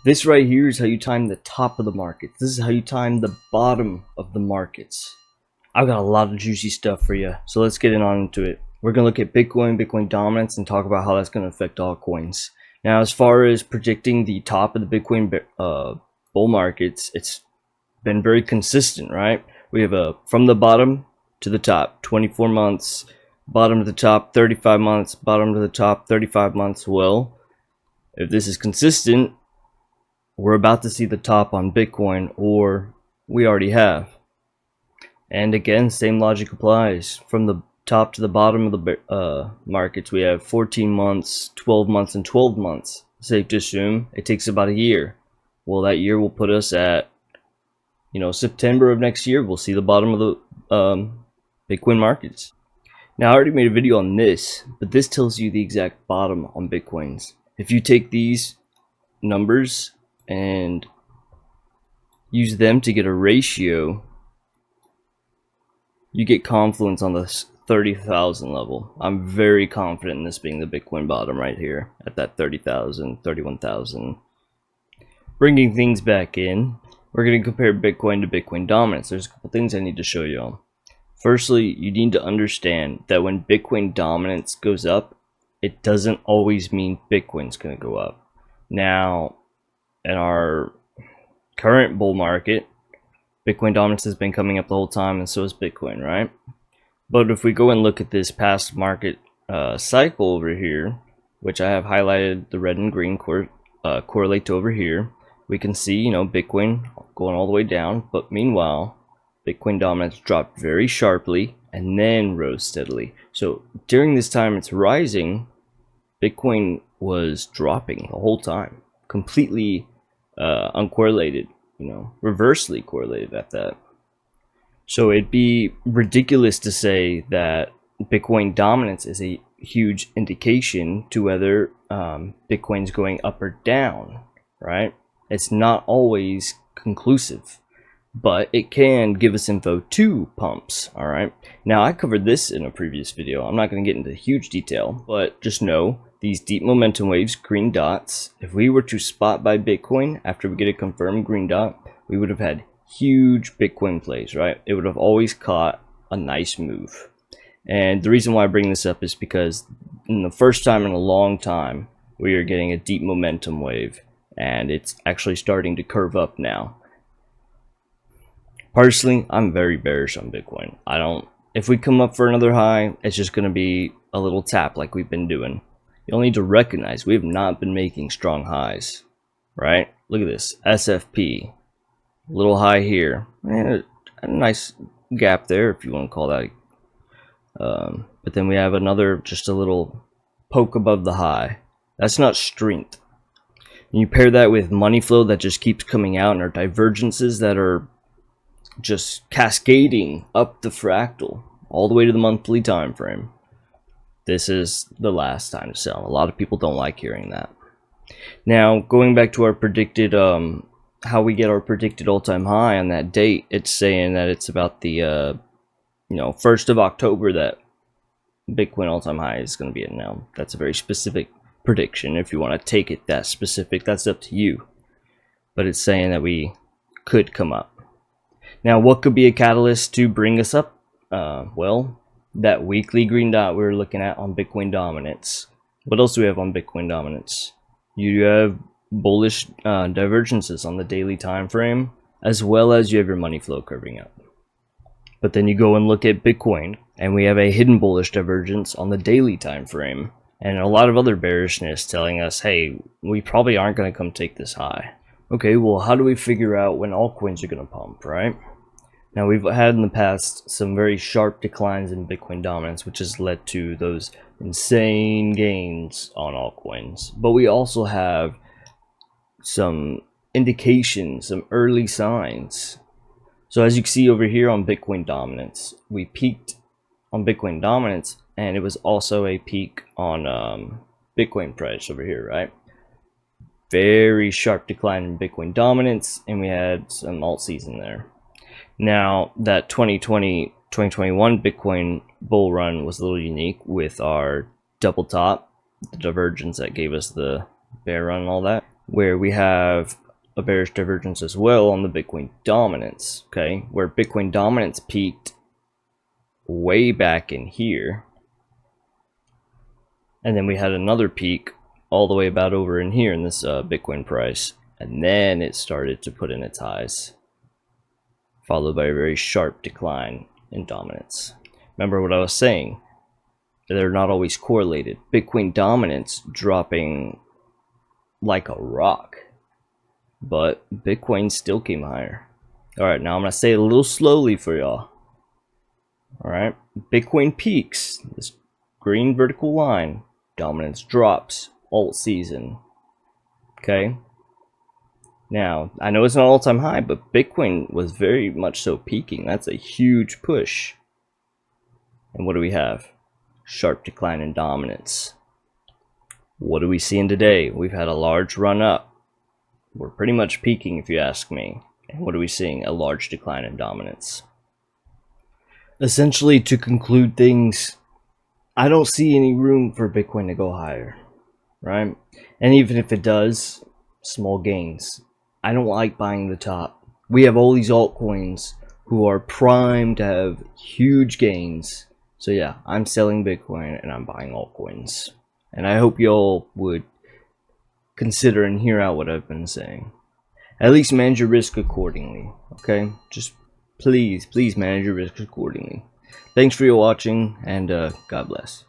This right here is how you time the top of the market. This is how you time the bottom of the markets. I've got a lot of juicy stuff for you, so let's get on into it. We're going to look at Bitcoin dominance, and talk about how that's going to affect altcoins. Now, as far as predicting the top of the Bitcoin bull markets, it's been very consistent, right? We have from the bottom to the top, 24 months, bottom to the top, 35 months, bottom to the top, 35 months. Well, if this is consistent, we're about to see the top on Bitcoin, or we already have. And again, same logic applies. From the top to the bottom of the markets, we have 14 months, 12 months, and 12 months. Safe to assume it takes about a year. Well, that year will put us at, September of next year. We'll see the bottom of the Bitcoin markets. Now, I already made a video on this, but this tells you the exact bottom on Bitcoins. If you take these numbers and use them to get a ratio, you get confluence on the 30,000 level. I'm very confident in this being the Bitcoin bottom right here at that 30,000, 31,000. Bringing things back in, we're going to compare Bitcoin to Bitcoin dominance. There's a couple things I need to show you. Firstly, you need to understand that when Bitcoin dominance goes up, it doesn't always mean Bitcoin's going to go up. Now, in our current bull market, Bitcoin dominance has been coming up the whole time, and so is Bitcoin, right? But if we go and look at this past market cycle over here, which I have highlighted the red and green correlate to over here, we can see, Bitcoin going all the way down, but meanwhile, Bitcoin dominance dropped very sharply and then rose steadily. So during this time it's rising, Bitcoin was dropping the whole time, completely uncorrelated, reversely correlated at that. So it'd be ridiculous to say that Bitcoin dominance is a huge indication to whether Bitcoin's going up or down, right? It's not always conclusive, but it can give us info to pumps. All right, now I covered this in a previous video. I'm not going to get into huge detail, but just know these deep momentum waves, green dots, if we were to spot buy Bitcoin after we get a confirmed green dot, we would have had huge Bitcoin plays, right? It would have always caught a nice move. And the reason why I bring this up is because in the first time in a long time, we are getting a deep momentum wave, and it's actually starting to curve up now. Personally, I'm very bearish on Bitcoin. If we come up for another high, it's just going to be a little tap like we've been doing. You'll need to recognize we have not been making strong highs, right? Look at this, SFP, little high here, and a nice gap there if you want to call that. But then we have just a little poke above the high. That's not strength. And you pair that with money flow that just keeps coming out, and our divergences that are just cascading up the fractal all the way to the monthly time frame. This is the last time to sell. A lot of people don't like hearing that. Now, going back to our predicted, how we get our predicted all-time high on that date, it's saying that it's about the, 1st of October that Bitcoin all-time high is going to be at now. That's a very specific prediction. If you want to take it that specific, that's up to you. But it's saying that we could come up. Now, what could be a catalyst to bring us up? Well, that weekly green dot we were looking at on Bitcoin dominance. What else do we have on Bitcoin dominance? You have bullish divergences on the daily time frame, as well as you have your money flow curving up. But then you go and look at Bitcoin, and we have a hidden bullish divergence on the daily time frame, and a lot of other bearishness telling us, hey, we probably aren't going to come take this high. Okay, well, how do we figure out when altcoins are going to pump, right? Now, we've had in the past some very sharp declines in Bitcoin dominance, which has led to those insane gains on altcoins. But we also have some indications, some early signs. So as you can see over here on Bitcoin dominance, we peaked on Bitcoin dominance, and it was also a peak on Bitcoin price over here, right? Very sharp decline in Bitcoin dominance, and we had some Altseason there. Now, that 2020-2021 Bitcoin bull run was a little unique with our double top, the divergence that gave us the bear run and all that. where we have a bearish divergence as well on the Bitcoin dominance, okay, where Bitcoin dominance peaked way back in here, and then we had another peak all the way about over in here in this Bitcoin price, and then it started to put in its highs, followed by a very sharp decline in dominance. Remember what I was saying, they're not always correlated. Bitcoin dominance dropping like a rock, but Bitcoin still came higher. All right, now I'm gonna say it a little slowly for y'all. All right, Bitcoin peaks, this green vertical line, dominance drops, Altseason. Okay, now I know it's an all-time high, but Bitcoin was very much so peaking. That's a huge push. And what do we have? Sharp decline in dominance. What are we seeing today? We've had a large run up. We're pretty much peaking if you ask me. And what are we seeing? A large decline in dominance. Essentially, to conclude things, I don't see any room for Bitcoin to go higher, right? And even if it does, small gains. I don't like buying the top. We have all these altcoins who are primed to have huge gains. So yeah, I'm selling Bitcoin and I'm buying altcoins. And I hope y'all would consider and hear out what I've been saying. At least manage your risk accordingly, okay? Just please manage your risk accordingly. Thanks for your watching, and God bless.